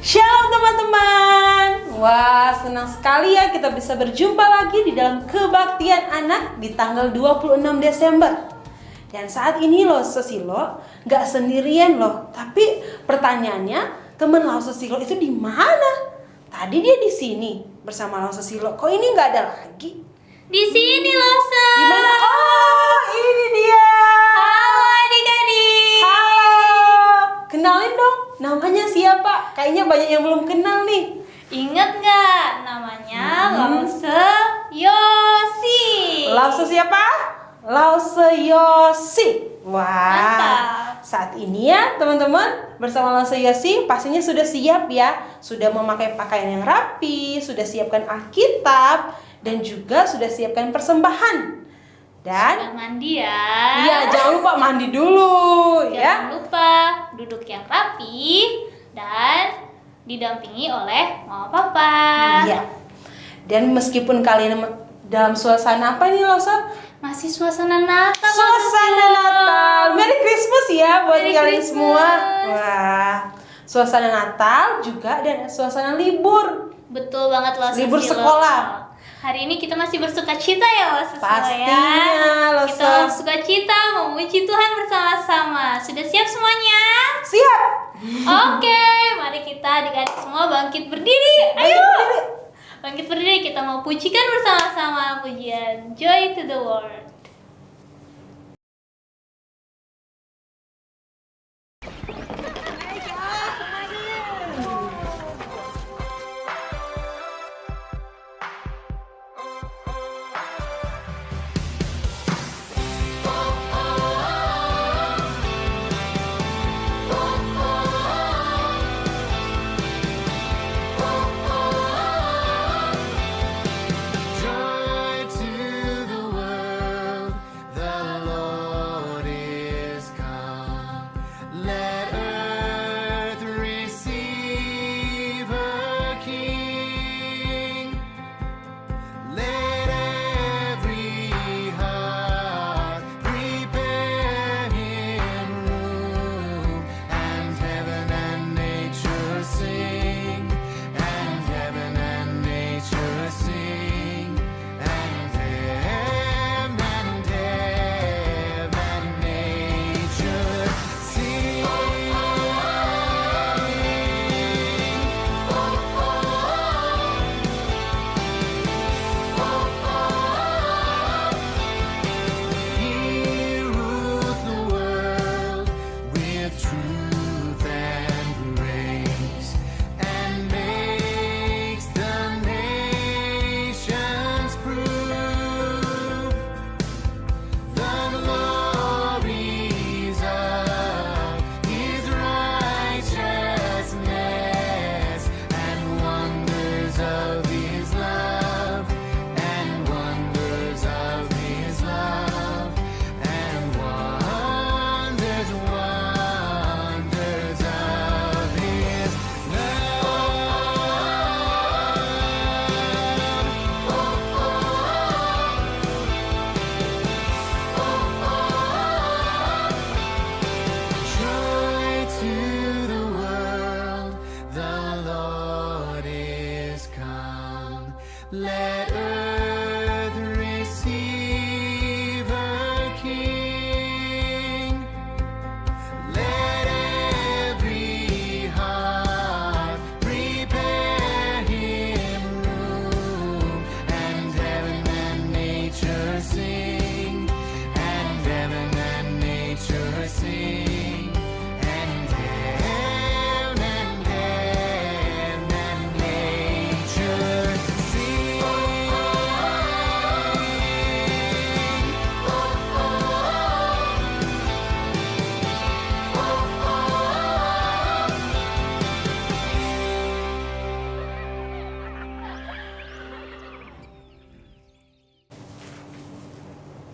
Shalom teman-teman. Wah, senang sekali ya kita bisa berjumpa lagi di dalam kebaktian anak di tanggal 26 Desember. Dan saat ini loh Sesilo, gak sendirian loh. Tapi pertanyaannya, teman Lau Sesilo itu di mana? Tadi dia di sini bersama Lau Sesilo. Kok ini gak ada lagi? Di sini loh, Sa. Di mana? Oh, ini dia. Halo adik-adik. Halo. Kenalin dong, namanya siapa? Kayaknya banyak yang belum kenal nih. Ingat nggak namanya Lause Yosi? Lause siapa? Lause Yosi. Wah. Mantap. Saat ini ya teman-teman, bersama Lause Yosi pastinya sudah siap ya. Sudah memakai pakaian yang rapi, sudah siapkan Alkitab, dan juga sudah siapkan persembahan. Dan Sudah mandi ya? iya, jangan lupa mandi dulu ya. Jangan lupa duduk yang rapi dan didampingi oleh mama papa. Iya. Dan meskipun kalian dalam suasana apa nih Losa? Masih suasana Natal. Suasana Natal. Merry Christmas ya buat Merry kalian Christmas. semua. Wah. Suasana Natal juga dan suasana libur. Betul banget loh. Libur Sesilo. sekolah. Hari ini kita masih bersuka cita ya loh Sesilo, Pastinya, ya. loh, Kita bersuka cita memuji Tuhan bersama-sama. Sudah siap semuanya? Siap. Oke, mari kita adik-adik semua bangkit berdiri. Ayo. Bangkit berdiri, kita mau pujikan bersama-sama pujian Joy to the World. Joy to the world, the Lord is come. Let earth receive her King. Let every heart prepare him room, and heaven and nature sing, and heaven and nature sing, and heaven and nature sing. He rules the world with truth and grace, and makes the nations prove the glories of his righteousness, and wonders of his love, and wonders of his love, and wonders of his Joy to the world, the Lord is come. Let earth receive her King. Let every heart prepare him room, and heaven and nature sing, and heaven and nature sing, and heaven and nature sing.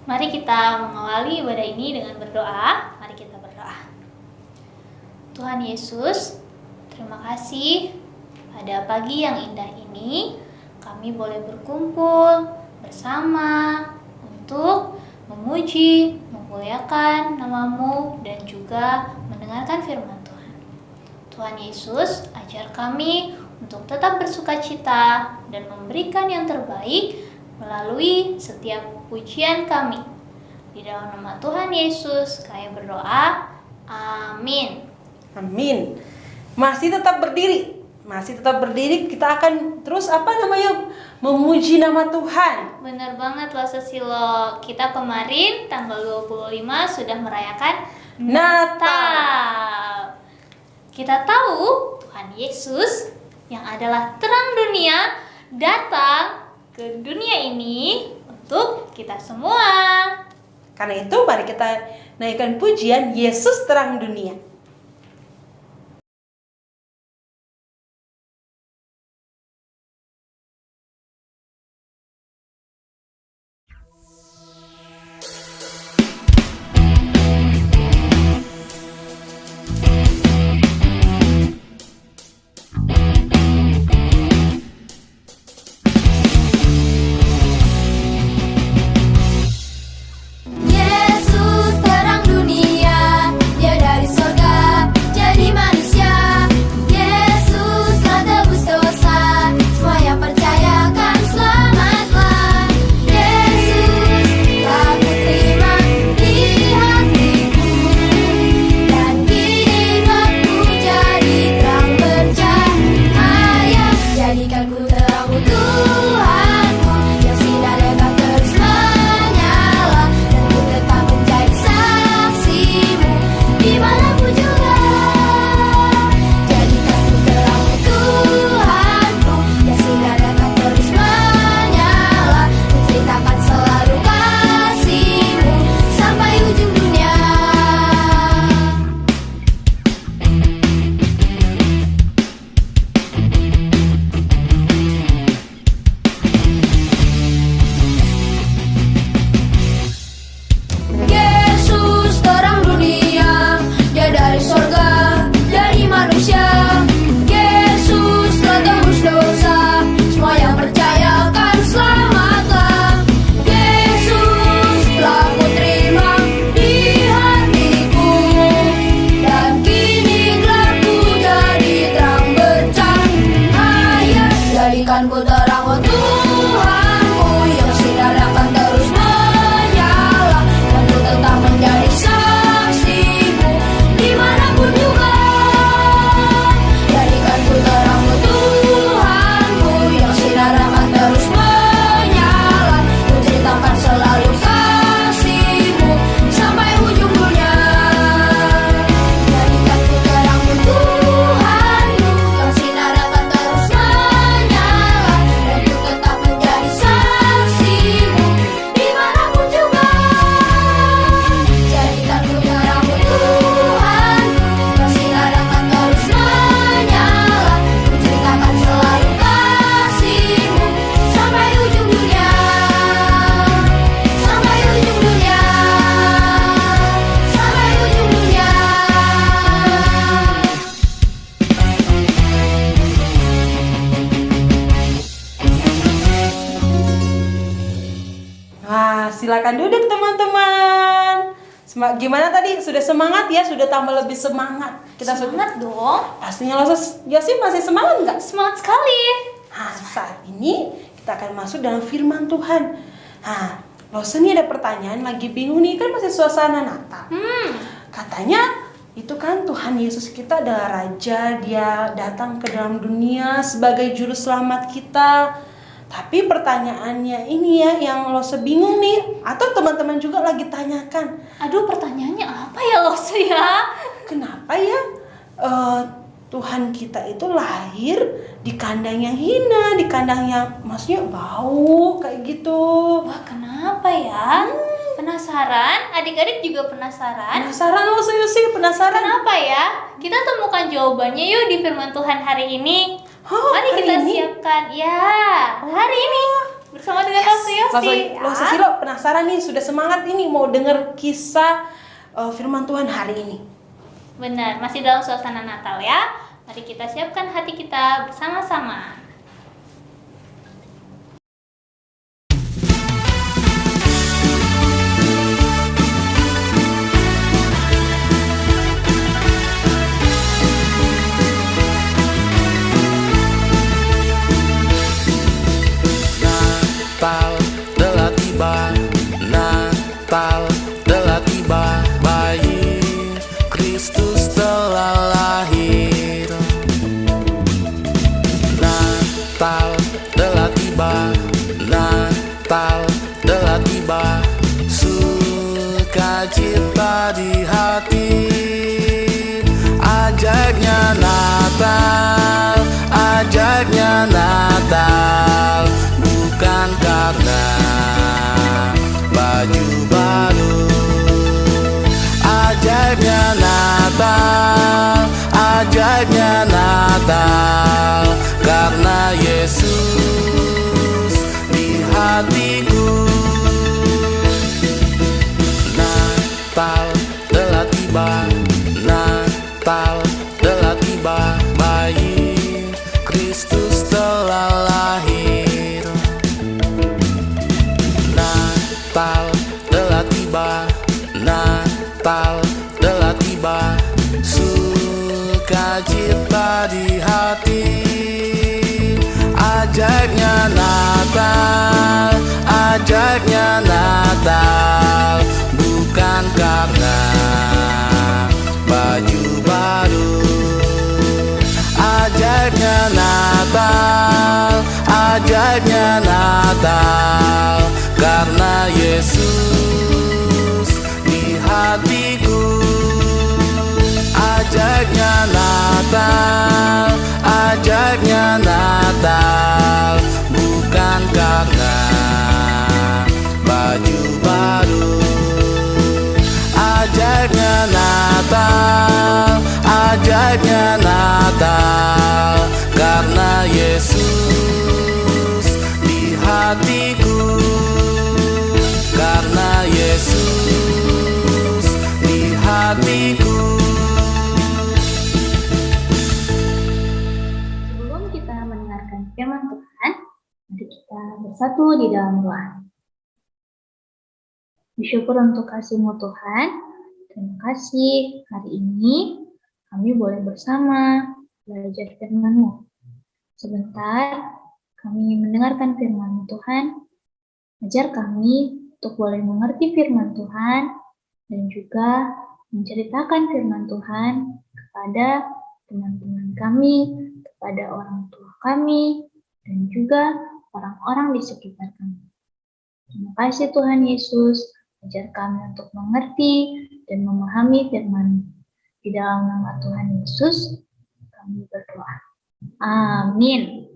Mari kita mengawali ibadah ini dengan berdoa. Mari kita berdoa. Tuhan Yesus, terima kasih pada pagi yang indah ini kami boleh berkumpul bersama untuk memuji, memuliakan namamu dan juga mendengarkan firman Tuhan. Tuhan Yesus, ajar kami untuk tetap bersukacita dan memberikan yang terbaik melalui setiap pujian kami. Di dalam nama Tuhan Yesus, kami berdoa. Amin. Amin. Masih tetap berdiri, kita akan terus memuji nama Tuhan. Benar banget loh Sesilo. Kita kemarin tanggal 25 sudah merayakan Natal. Kita tahu Tuhan Yesus yang adalah terang dunia datang ke dunia ini untuk kita semua. Karena itu mari kita naikkan pujian Yesus terang dunia. Yesus terang dunia, Dia dari sorga jadi manusia. Yesus telah tebus dosa, semua yang percaya akan selamatlah. Yesus telah kuterima di hatiku, dan kini rohku jadi terang bercahaya. Jadikan ku terangmu Tuhanku, yang sinarnya akan terus menyala, dan ku tetap menjadi saksimu dimanapun juga. Jadikan ku terangmu Tuhanku, yang sinarnya akan terus menyala, ku ceritakan selalu kasih-Mu sampai ujung dunia. Yesus terang dunia, Dia dari sorga jadi manusia. Yesus telah tebus dosa, semua yang percaya akan selamatlah. Yesus telah kuterima di hatiku, dan kini gelapku jadi terang bercahaya. Jadikan ku terang Tuhanku, yang sinar akan terus menyala, dan ku tetap menjadi saksimu dimanapun juga. Jadikan ku terang Tuhanku, yang sinar akan terus menyala, ku ceritakan selalu kasih-Mu sampai ujung dunia. Jadikan ku terang Tuhanku, yang sinar akan terus menyala, dan ku tetap menjadi saksimu dimanapun juga. Jadikan ku terang Tuhanku, yang sinar akan terus menyala, ku ceritakan selalu kasih-Mu sampai ujung dunia. Sampai ujung dunia. Sampai ujung dunia. Wah, silakan duduk teman-teman. Gimana tadi? Sudah semangat ya? Sudah tambah lebih semangat. Semangat dong. Pastinya lo Yosi masih semangat nggak? Semangat sekali. Nah, saat ini kita akan masuk dalam firman Tuhan. Nah, Lose nih ada pertanyaan, lagi bingung nih, kan masih suasana Natal. Katanya itu kan Tuhan Yesus kita adalah Raja, Dia datang ke dalam dunia sebagai juru selamat kita. Tapi pertanyaannya ini ya yang Lose bingung nih, atau teman-teman juga lagi tanyakan. Aduh, pertanyaannya apa ya Lose ya? Kenapa ya Tuhan kita itu lahir di kandang yang hina, di kandang yang maksudnya bau kayak gitu. Wah, kenapa ya? Penasaran? Adik-adik juga penasaran? Penasaran lo sih, penasaran. Kenapa ya? Kita temukan jawabannya yuk di firman Tuhan hari ini. Mari hari kita ini? siapkan. Ya, hari ini bersama dengan Yosi. Lo Sesilo penasaran nih, sudah semangat ini mau dengar kisah firman Tuhan hari ini. Benar, masih dalam suasana Natal ya. Mari kita siapkan hati kita bersama-sama. Natal telah tiba, bayi Kristus telah lahir. Natal telah tiba, Natal telah tiba, sukacita di hati. Ajaknya Natal, ajaknya Natal, bukan karena baju baru. Ajaknya Natal, ajaknya Natal, karena Yesus di hatiku. Natal telah tiba, Natal telah tiba, bayi Kristus telah lahir. Natal telah tiba, Natal telah tiba, sukacita di hati. Ajaknya Natal, ajaknya Natal, bukan karena baju baru. Ajaknya Natal, ajaknya Natal, karena Yesus di hatiku. Ajaknya Natal, ajaknya Natal, bukan karena baju baru. Ajaknya Natal, ajaknya Natal, karena Yesus di hatiku. Karena Yesus di hatiku. Sebelum kita mendengarkan firman Tuhan, mari kita bersatu di dalam doa. Bersyukur untuk kasih-Mu Tuhan. Terima kasih hari ini kami boleh bersama belajar firman-Mu. Sebentar kami mendengarkan firman Tuhan. Ajar kami untuk boleh mengerti firman Tuhan dan juga menceritakan firman Tuhan kepada teman-teman kami, kepada orang tua kami, dan juga orang-orang di sekitar kami. Terima kasih Tuhan Yesus, ajar kami untuk mengerti dan memahami firman. Di dalam nama Tuhan Yesus, kami berdoa. Amin.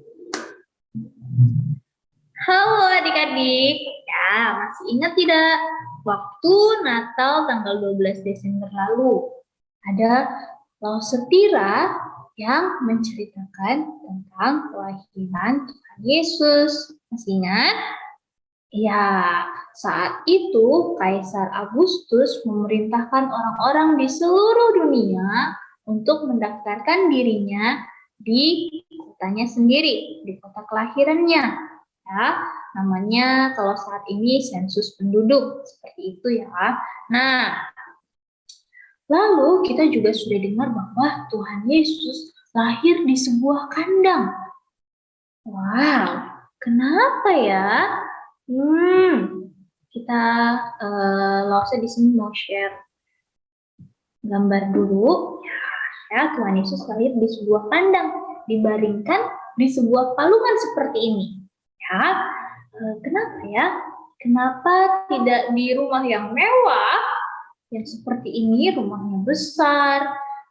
Halo adik-adik, ya masih ingat tidak waktu Natal tanggal 12 Desember lalu ada lause Tira yang menceritakan tentang kelahiran Tuhan Yesus. Masih ingat? Ya, saat itu Kaisar Agustus memerintahkan orang-orang di seluruh dunia untuk mendaftarkan dirinya di kotanya sendiri, di kota kelahirannya. Ya, namanya kalau saat ini sensus penduduk, seperti itu ya. Nah, lalu kita juga sudah dengar bahwa Tuhan Yesus lahir di sebuah kandang. Wow, kenapa ya? Kita langsung di sini mau share gambar dulu. Ya, Tuhan Yesus lahir di sebuah kandang, dibaringkan di sebuah palungan seperti ini. Ya, kenapa ya? Kenapa tidak di rumah yang mewah, yang seperti ini, rumahnya besar,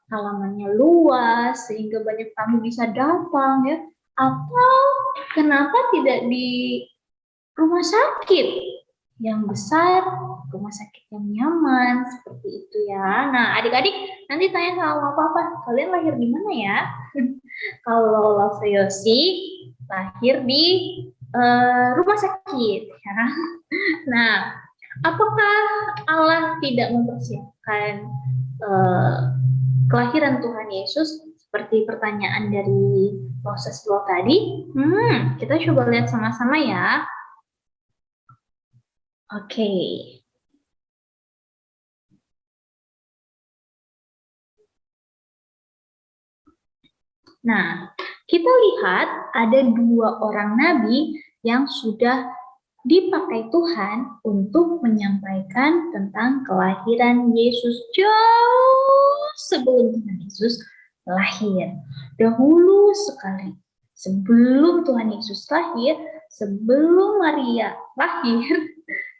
halamannya luas, sehingga banyak tamu bisa datang ya? Atau kenapa tidak di rumah sakit yang besar, rumah sakit yang nyaman, seperti itu ya? Nah, adik-adik nanti tanya sama papa, kalian lahir di mana ya? Kalau Love Yosi lahir di rumah sakit ya. Nah, apakah Allah tidak mempersiapkan kelahiran Tuhan Yesus seperti pertanyaan dari proses lo tadi? Kita coba lihat sama-sama ya. Oke. Nah, kita lihat ada dua orang nabi yang sudah dipakai Tuhan untuk menyampaikan tentang kelahiran Yesus jauh sebelum Tuhan Yesus lahir. Dahulu sekali, sebelum Tuhan Yesus lahir, sebelum Maria lahir,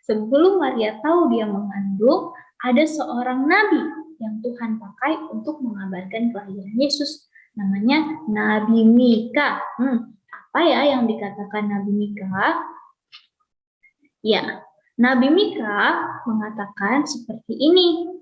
sebelum Maria tahu dia mengandung, ada seorang nabi yang Tuhan pakai untuk mengabarkan kelahiran Yesus. Namanya Nabi Mika. Apa ya yang dikatakan Nabi Mika? Ya, Nabi Mika mengatakan seperti ini.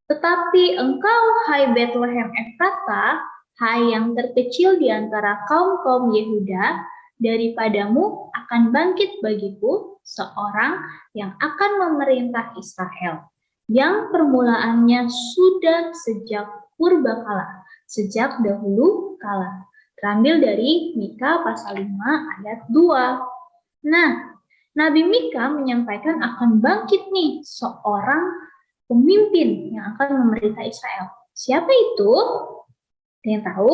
Tetapi engkau, hai Bethlehem Efrata, hai yang terkecil di antara kaum-kaum Yehuda, daripadamu akan bangkit bagiku seorang yang akan memerintah Israel, yang permulaannya sudah sejak purbakala, sejak dahulu kala. Terambil dari Mika pasal 5 ayat 2. Nah, Nabi Mika menyampaikan akan bangkit nih seorang pemimpin yang akan memerintah Israel. Siapa itu? Ada yang tahu?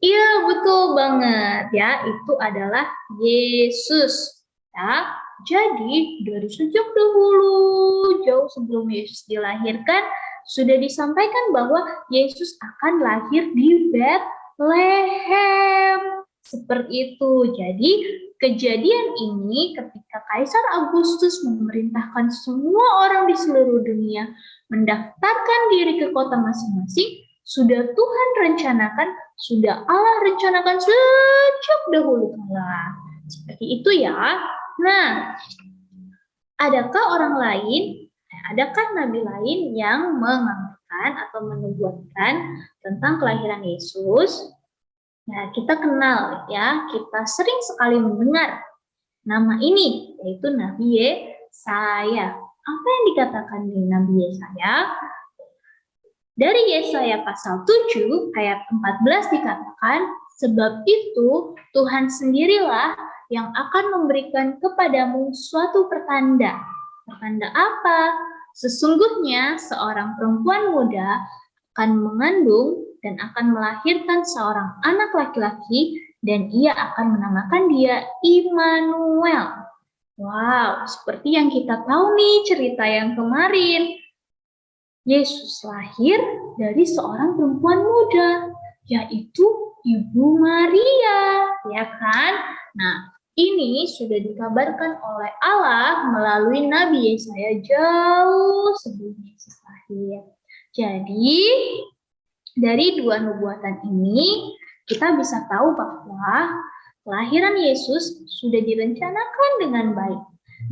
Iya, betul banget ya. Itu adalah Yesus. Ya, jadi dari sejak dahulu, jauh sebelum Yesus dilahirkan, sudah disampaikan bahwa Yesus akan lahir di Bethlehem. Seperti itu. Jadi kejadian ini ketika Kaisar Agustus memerintahkan semua orang di seluruh dunia mendaftarkan diri ke kota masing-masing, sudah Tuhan rencanakan, sudah Allah rencanakan sejak dahulu kala. Seperti itu ya. Nah, adakah orang lain, adakah nabi lain yang mengabarkan atau menubuatkan tentang kelahiran Yesus? Nah, kita kenal ya, kita sering sekali mendengar nama ini, yaitu Nabi Yesaya. Apa yang dikatakan di Nabi Yesaya? Dari Yesaya pasal 7 ayat 14 dikatakan, sebab itu Tuhan sendirilah yang akan memberikan kepadamu suatu pertanda. Pertanda apa? Sesungguhnya seorang perempuan muda akan mengandung dan akan melahirkan seorang anak laki-laki, dan ia akan menamakan dia Immanuel. Wow, seperti yang kita tahu nih cerita yang kemarin. Yesus lahir dari seorang perempuan muda, yaitu Ibu Maria, ya kan? Nah, ini sudah dikabarkan oleh Allah melalui Nabi Yesaya jauh sebelum Yesus lahir. Jadi, dari dua nubuatan ini, kita bisa tahu bahwa kelahiran Yesus sudah direncanakan dengan baik.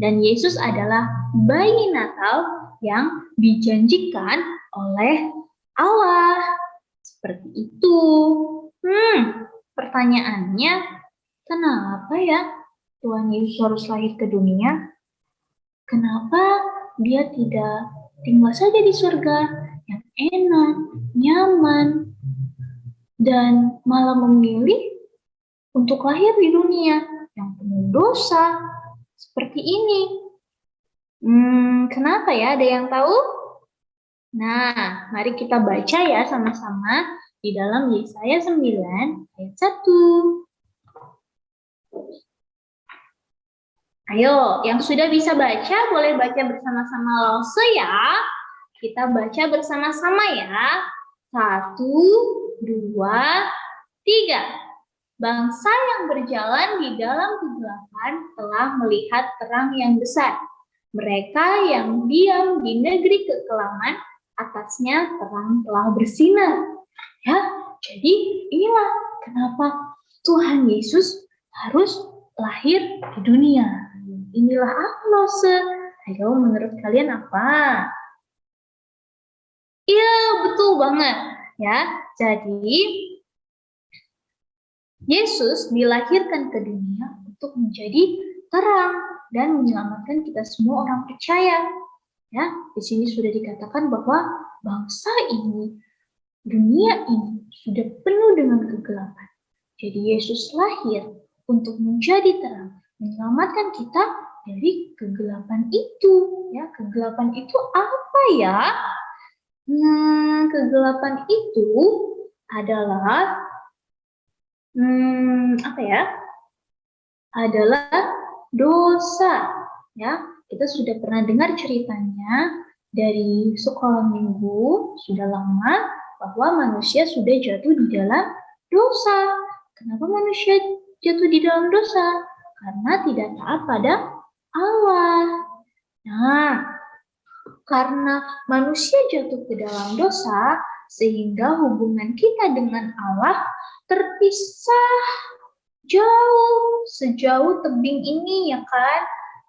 Dan Yesus adalah bayi Natal yang dijanjikan oleh Allah. Seperti itu. Pertanyaannya, kenapa ya Tuhan Yesus harus lahir ke dunia? Kenapa dia tidak tinggal saja di surga yang enak, nyaman, dan malah memilih untuk lahir di dunia yang penuh dosa seperti ini? Kenapa ya? Ada yang tahu? Nah, mari kita baca ya sama-sama di dalam Yesaya 9 ayat 1. Ayo, yang sudah bisa baca boleh baca bersama-sama Lause ya. Kita baca bersama-sama ya. 1, 2, 3. Bangsa yang berjalan di dalam kegelapan telah melihat terang yang besar. Mereka yang diam di negeri kekelaman, atasnya terang telah bersinar. Ya, jadi inilah kenapa Tuhan Yesus harus lahir di dunia. Inilah apa Lose? Ayo, menurut kalian apa? Iya, betul banget. Ya, jadi Yesus dilahirkan ke dunia untuk menjadi terang dan menyelamatkan kita semua orang percaya. Ya, di sini sudah dikatakan bahwa bangsa ini, dunia ini sudah penuh dengan kegelapan. Jadi Yesus lahir untuk menjadi terang, menyelamatkan kita dari kegelapan itu. Ya, kegelapan itu apa ya? Kegelapan itu adalah adalah dosa. Ya, kita sudah pernah dengar ceritanya dari sekolah minggu sudah lama bahwa manusia sudah jatuh di dalam dosa. Kenapa manusia jatuh di dalam dosa? Karena tidak taat pada Allah. Nah, karena manusia jatuh ke dalam dosa, sehingga hubungan kita dengan Allah terpisah jauh, sejauh tebing ini ya kan.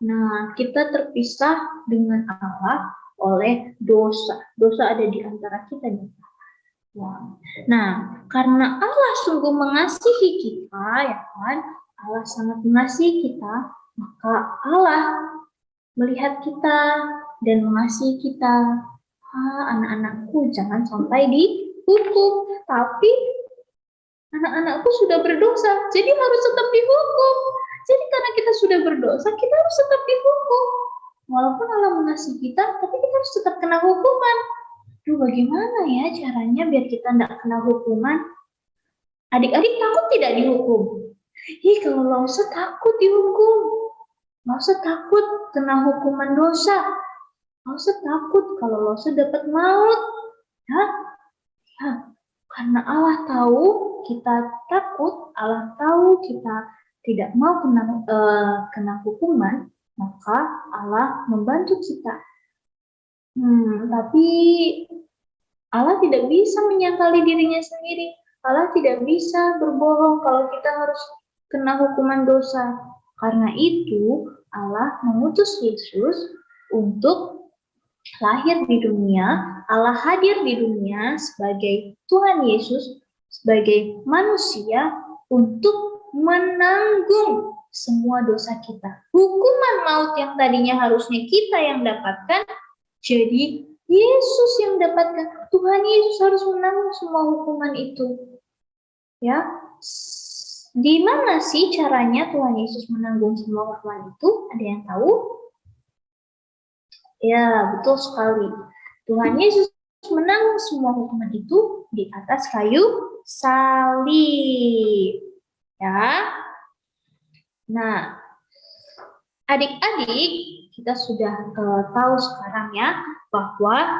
Nah, kita terpisah dengan Allah oleh dosa. Dosa ada di antara kita dan Allah. Nah, karena Allah sungguh mengasihi kita ya kan, Allah sangat mengasihi kita, maka Allah melihat kita dan mengasihi kita. Anak-anakku jangan sampai dihukum, tapi anak-anakku sudah berdosa, jadi harus tetap dihukum. Jadi karena kita sudah berdosa, kita harus tetap dihukum. Walaupun Allah mengasihi kita, tapi kita harus tetap kena hukuman. Duh, bagaimana ya caranya biar kita tidak kena hukuman? Adik-adik takut tidak dihukum? Kalau Lausa takut dihukum. Lausa takut kena hukuman dosa. Lausa takut kalau Lausa dapat maut. Ya, karena Allah tahu kita takut, Allah tahu kita tidak mau kena hukuman, maka Allah membantu kita. Tapi Allah tidak bisa menyangkali dirinya sendiri. Allah tidak bisa berbohong kalau kita harus kena hukuman dosa. Karena itu Allah mengutus Yesus untuk lahir di dunia. Allah hadir di dunia sebagai Tuhan Yesus, sebagai manusia untuk menanggung semua dosa kita. Hukuman maut yang tadinya harusnya kita yang dapatkan, jadi Yesus yang dapatkan. Tuhan Yesus harus menanggung semua hukuman itu. Ya, di mana sih caranya Tuhan Yesus menanggung semua hukuman itu? Ada yang tahu? Ya, betul sekali. Tuhan Yesus menanggung semua hukuman itu di atas kayu salib. Ya. Nah, adik-adik, kita sudah tahu sekarang ya bahwa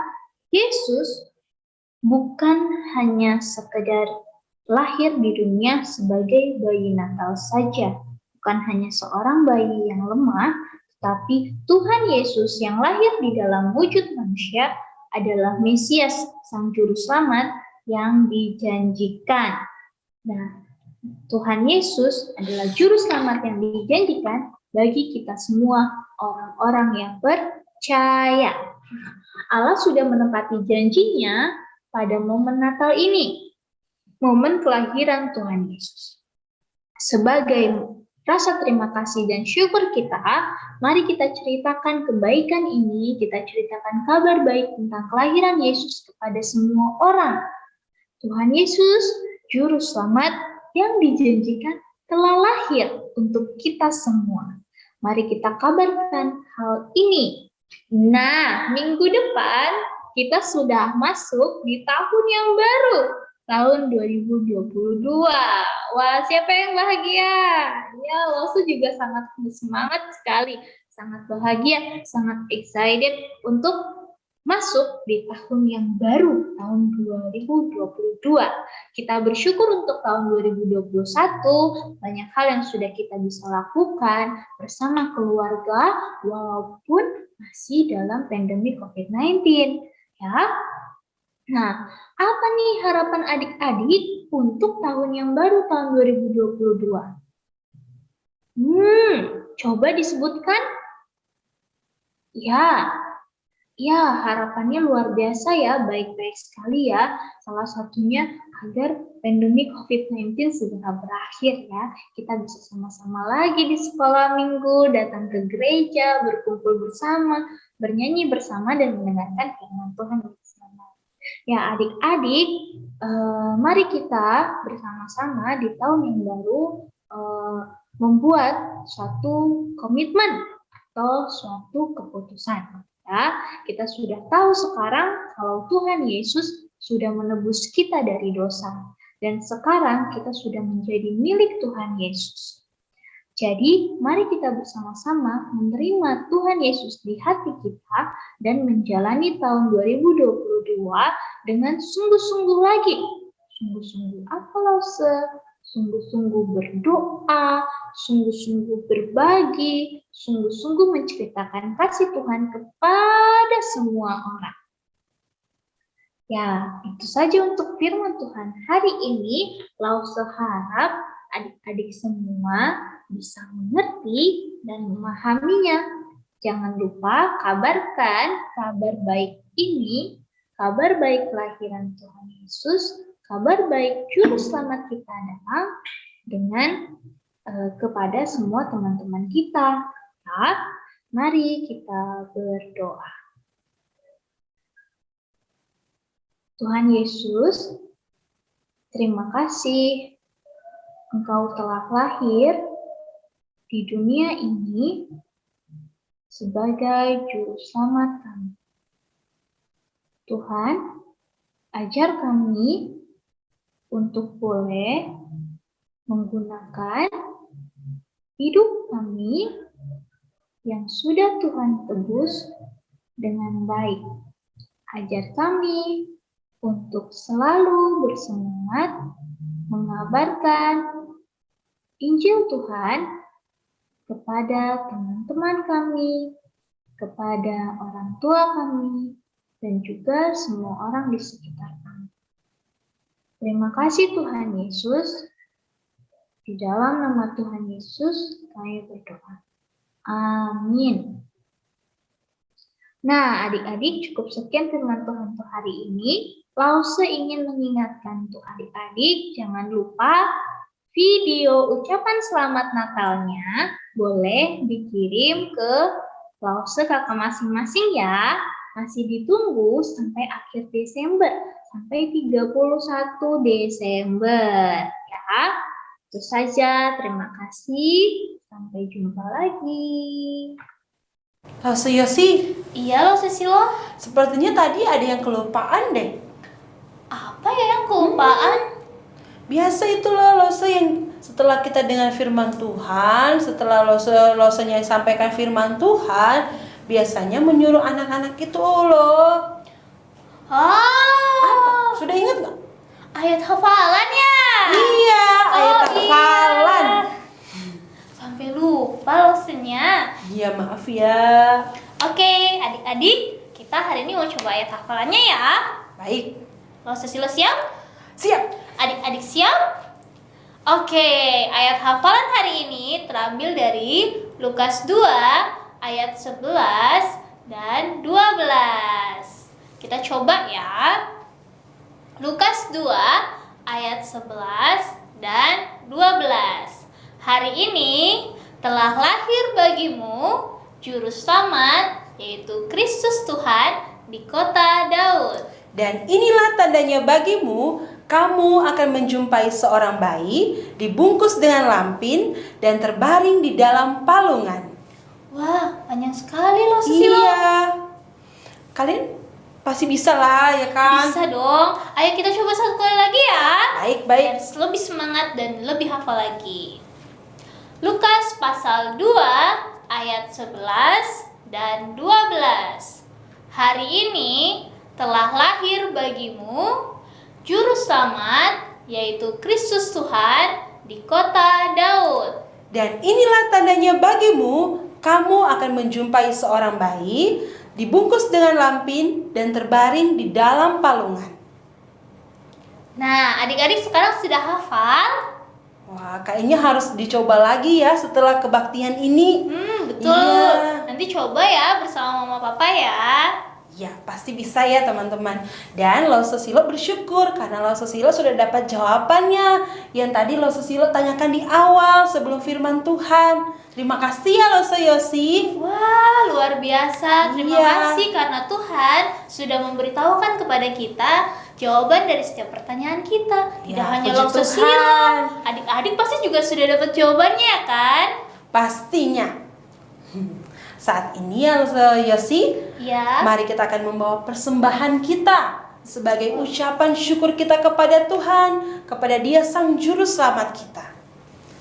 Yesus bukan hanya sekedar lahir di dunia sebagai bayi Natal saja, bukan hanya seorang bayi yang lemah, tetapi Tuhan Yesus yang lahir di dalam wujud manusia adalah Mesias, Sang Juru Selamat yang dijanjikan. Nah, Tuhan Yesus adalah Juru Selamat yang dijanjikan bagi kita semua orang-orang yang percaya. Allah sudah menepati janjinya pada momen Natal ini, momen kelahiran Tuhan Yesus. Sebagai rasa terima kasih dan syukur kita, mari kita ceritakan kebaikan ini, kita ceritakan kabar baik tentang kelahiran Yesus kepada semua orang. Tuhan Yesus, Juru Selamat yang dijanjikan telah lahir untuk kita semua. Mari kita kabarkan hal ini. Nah, minggu depan kita sudah masuk di tahun yang baru, tahun 2022. Wah, siapa yang bahagia? Ya, Lausu juga sangat semangat sekali, sangat bahagia, sangat excited untuk masuk di tahun yang baru, tahun 2022. Kita bersyukur untuk tahun 2021, banyak hal yang sudah kita bisa lakukan bersama keluarga, walaupun masih dalam pandemi COVID-19. Ya. Nah, apa nih harapan adik-adik untuk tahun yang baru, tahun 2022? Coba disebutkan. Ya, harapannya luar biasa ya, baik-baik sekali ya. Salah satunya agar pandemi COVID-19 segera berakhir ya. Kita bisa sama-sama lagi di sekolah minggu, datang ke gereja, berkumpul bersama, bernyanyi bersama, dan mendengarkan firman Tuhan bersama. Ya, adik-adik, mari kita bersama-sama di tahun yang baru membuat suatu komitmen atau suatu keputusan. Ya, kita sudah tahu sekarang kalau Tuhan Yesus sudah menebus kita dari dosa. Dan sekarang kita sudah menjadi milik Tuhan Yesus. Jadi, mari kita bersama-sama menerima Tuhan Yesus di hati kita dan menjalani tahun 2022 dengan sungguh-sungguh lagi. Sungguh-sungguh apa Lause? Sungguh-sungguh berdoa, sungguh-sungguh berbagi, sungguh-sungguh menceritakan kasih Tuhan kepada semua orang. Ya, itu saja untuk firman Tuhan hari ini. Lause harap adik-adik semua bisa mengerti dan memahaminya. Jangan lupa kabarkan kabar baik ini, kabar baik kelahiran Tuhan Yesus, kabar baik juru selamat kita datang dengan kepada semua teman-teman kita. Ya, mari kita berdoa. Tuhan Yesus, terima kasih Engkau telah lahir di dunia ini sebagai juru selamat kami. Tuhan, ajar kami untuk boleh menggunakan hidup kami yang sudah Tuhan tebus dengan baik. Ajar kami untuk selalu bersemangat mengabarkan Injil Tuhan kepada teman-teman kami, kepada orang tua kami, dan juga semua orang di sekitar kami. Terima kasih Tuhan Yesus. Di dalam nama Tuhan Yesus kami berdoa. Amin. Nah, adik-adik, cukup sekian firman Tuhan untuk hari ini. Lause ingin mengingatkan untuk adik-adik, jangan lupa video ucapan selamat Natalnya boleh dikirim ke Lause kakak masing-masing ya. Masih ditunggu sampai akhir Desember, sampai 31 Desember ya. Itu saja, terima kasih. Sampai jumpa lagi. Lause Yosi, Iya Lause Silo, sepertinya tadi ada yang kelupaan deh. apa ya yang kelupaan? Biasa itu loh Lause yang setelah kita dengar firman Tuhan, setelah Lause-nya sampaikan firman Tuhan, biasanya menyuruh anak-anak itu loh. Oh, Sudah ingat nggak? ayat hafalan ya? Iya, ayat Oh, hafalan. iya. Sampai lupa Lause-nya. Iya, maaf ya. Oke, adik-adik, kita hari ini mau coba ayat hafalannya ya. Baik, Lause Silo siap? siap. Adik-adik siap? Oke, ayat hafalan hari ini terambil dari Lukas 2 ayat 11 dan 12. Kita coba ya. Lukas 2 ayat 11 dan 12. Hari ini telah lahir bagimu juru selamat, yaitu Kristus Tuhan di kota Daud. Dan inilah tandanya bagimu, kamu akan menjumpai seorang bayi dibungkus dengan lampin dan terbaring di dalam palungan. Wah, panjang sekali loh Silo. Iya. Kalian pasti bisa lah ya kan? Bisa dong. Ayo kita coba satu kali lagi ya. Baik, Biar baik. lebih semangat dan lebih hafal lagi. Lukas pasal 2 ayat 11 dan 12. Hari ini telah lahir bagimu juru selamat, yaitu Kristus Tuhan di kota Daud. Dan inilah tandanya bagimu, kamu akan menjumpai seorang bayi dibungkus dengan lampin dan terbaring di dalam palungan. Nah, adik-adik sekarang sudah hafal? Wah, kayaknya harus dicoba lagi ya setelah kebaktian ini. Betul. Iya. Nanti coba ya bersama mama papa ya. Ya, pasti bisa ya teman-teman. Dan Lause Silo bersyukur karena Lause Silo sudah dapat jawabannya yang tadi Lause Silo tanyakan di awal sebelum firman Tuhan. Terima kasih ya Lause Yosi. Wah, luar biasa. Terima Iya. kasih karena Tuhan sudah memberitahukan kepada kita jawaban dari setiap pertanyaan kita. Tidak Ya, hanya puji Lause Silo. Tuhan. Adik-adik pasti juga sudah dapat jawabannya ya kan? Pastinya. Saat ini ya Lause Yosi, Ya. mari kita akan membawa persembahan kita sebagai ucapan syukur kita kepada Tuhan, kepada Dia Sang Juru Selamat kita.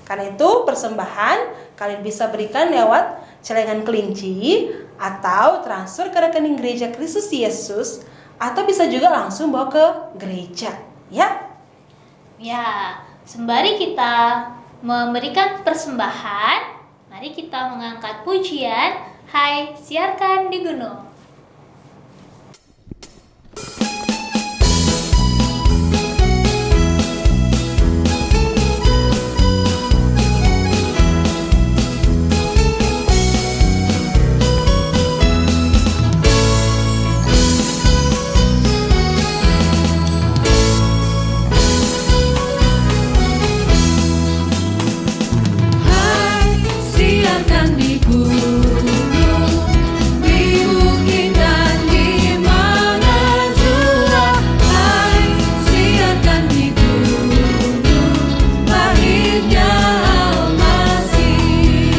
Karena itu persembahan Kalian bisa berikan lewat celengan kelinci atau transfer ke rekening gereja Kristus Yesus, atau bisa juga langsung bawa ke gereja, ya. Ya, sembari kita memberikan persembahan, mari kita mengangkat pujian Hai Siarkan di Gunung. Siarkan di gunung, di bukit dan di mana jua. Hai, siarkan di gunung, lahirnya Al-Masih.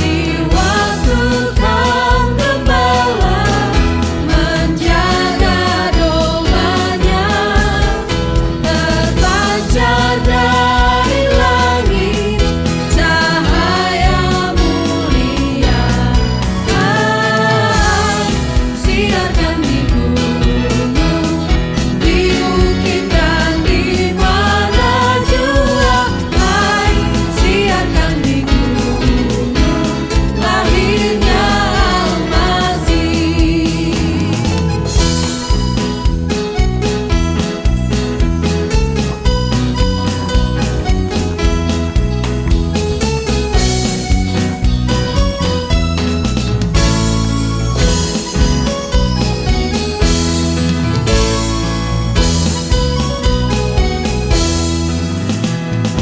Di waktu kaum gembala menjaga domanya, terpancar dari langit cahaya mulia. Hai, siarkan di gunung, di bukit dan di mana jua. Hai, siarkan di gunung, lahirnya Al-Masih.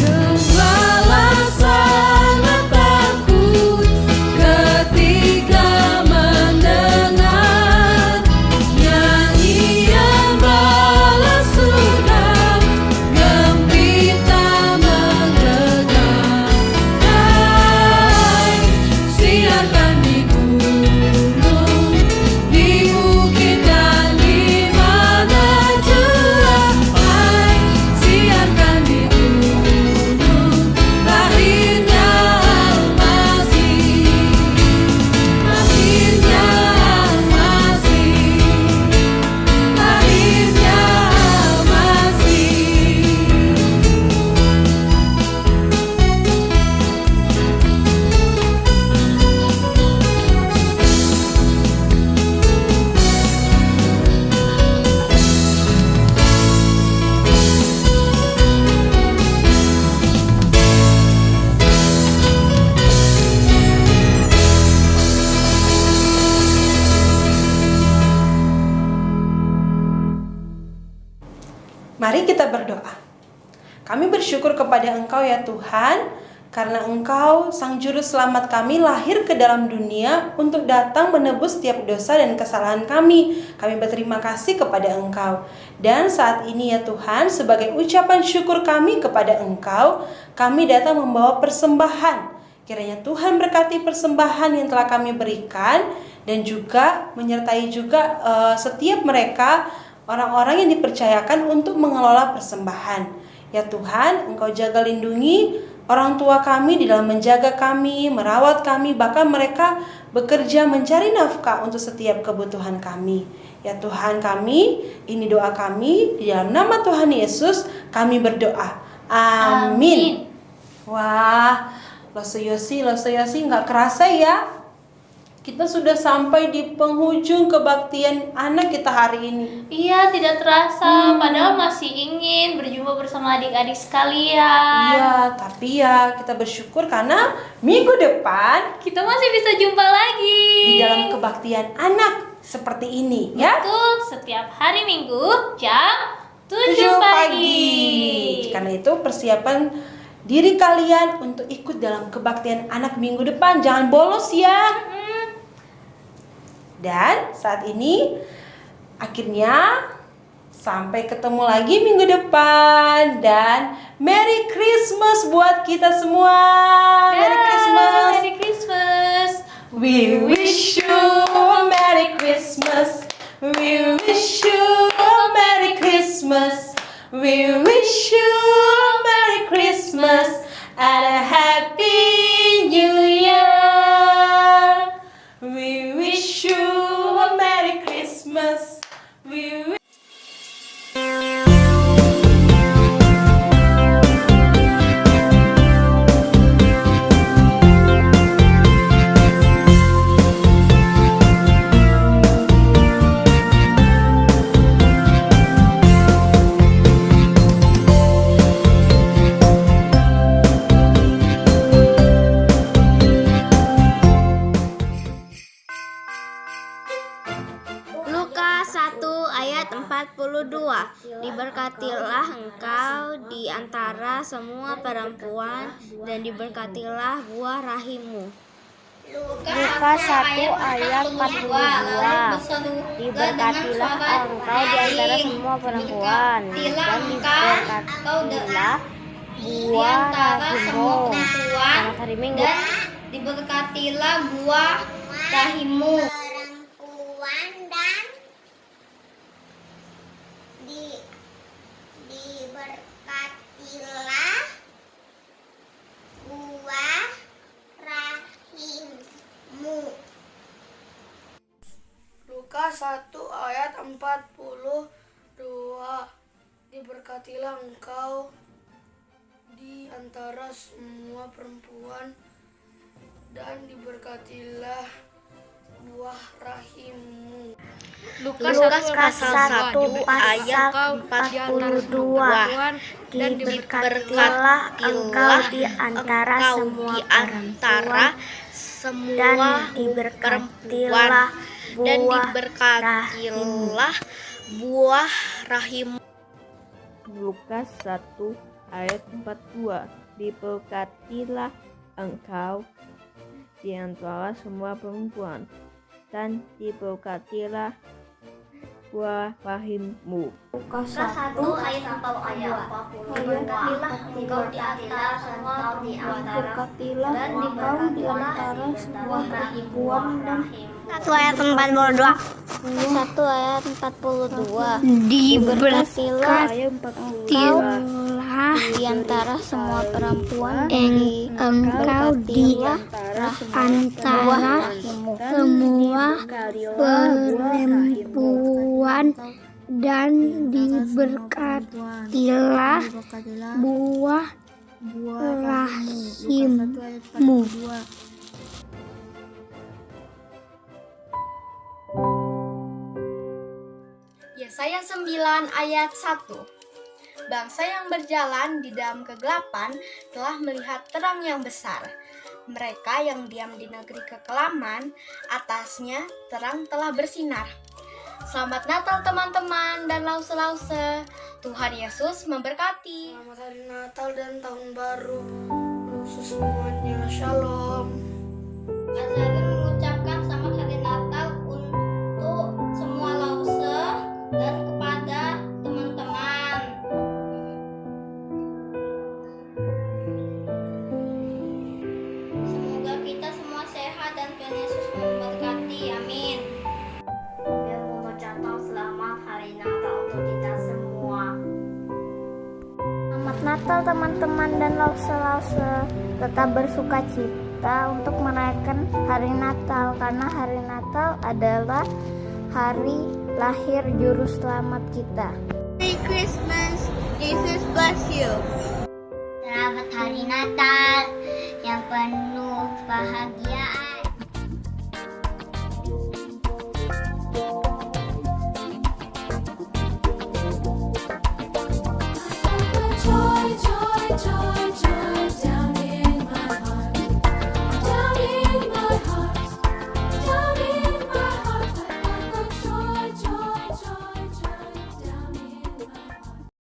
Gembala sangat takut ketika mendengar nyanyian bala surga, gembira menggelegar. Hai, siarkan di gunung, di bukit dan di mana jua. Hai, siarkan di gunung, lahirnya Al-Masih. Lahirnya Al-Masih. Lahirnya Al-Masih. Mari kita berdoa. Kami bersyukur kepada Engkau ya Tuhan, karena Engkau Sang Juru Selamat kami lahir ke dalam dunia untuk datang menebus setiap dosa dan kesalahan kami. Kami berterima kasih kepada Engkau. Dan saat ini ya Tuhan, sebagai ucapan syukur kami kepada Engkau, kami datang membawa persembahan. Kiranya Tuhan berkati persembahan yang telah kami berikan, dan juga menyertai juga setiap mereka, orang-orang yang dipercayakan untuk mengelola persembahan. Ya Tuhan, Engkau jaga lindungi orang tua kami di dalam menjaga kami, merawat kami, bahkan mereka bekerja mencari nafkah untuk setiap kebutuhan kami. Ya Tuhan kami, ini doa kami, di dalam nama Tuhan Yesus kami berdoa. Amin. Wah, Loso Yosi nggak kerasa ya, kita sudah sampai di penghujung kebaktian anak kita hari ini. Iya, tidak terasa, padahal masih ingin berjumpa bersama adik-adik sekalian. Iya, tapi ya kita bersyukur karena minggu depan Kita masih bisa jumpa lagi di dalam kebaktian anak seperti ini ya. Betul, setiap hari Minggu jam 7 7 pagi. Karena itu persiapan diri kalian untuk ikut dalam kebaktian anak minggu depan. Jangan bolos ya. Dan saat ini akhirnya sampai ketemu lagi minggu depan. Dan Merry Christmas buat kita semua. Merry Christmas. Merry Christmas. We wish you a Merry Christmas. We wish you a Merry Christmas. We wish you a Merry Christmas and a Happy New ayat 42. Diberkatilah engkau di antara semua perempuan dan diberkatilah buah rahimmu. Lukas 1 ayat 42. Diberkatilah engkau di antara semua perempuan dan diberkatilah buah rahimmu. Selamat hari Minggu. Diberkatilah buah rahimmu. Perempuan dan diberkatilah buah rahimmu. Lukas 1 ayat 42. Diberkatilah engkau di antara semua perempuan dan diberkatilah buah rahimmu. Lukas 1 ayat 42. Diberkatilah engkau di antara semua perempuan dan diberkatilah buah rahimmu. Lukas 1 ayat 42. Diberkatilah engkau di antara semua perempuan dan diberkatilah buah rahimmu. Lukas 1 ayat 42. Diberkatilah engkau di antara semua perempuan dan diberkatilah semua perempuan dan 1 ayat 42. 1 ayat 42. Diberkatilah di antara semua perempuan engkau di antara semua perempuan dan diberkatilah buah rahimmu. Yesaya 9 ayat 1. Bangsa yang berjalan di dalam kegelapan telah melihat terang yang besar. Mereka yang diam di negeri kekelaman, atasnya terang telah bersinar. Selamat Natal teman-teman dan lause-lause. Tuhan Yesus memberkati. Selamat hari Natal dan tahun baru untuk semuanya. Shalom. Azharun mengucapkan selamat hari Natal untuk semua lause dan kepada teman-teman. Semoga kita semua sehat dan Tuhan Yesus memberkati. Amin. Yang mengucapkan selamat hari Natal untuk kita semua. Selamat Natal teman-teman dan lause-lause. Tetap bersuka cita untuk merayakan hari Natal karena hari Natal adalah hari lahir juru selamat kita. Merry Christmas. Jesus bless you. Selamat hari Natal yang penuh kebahagiaan.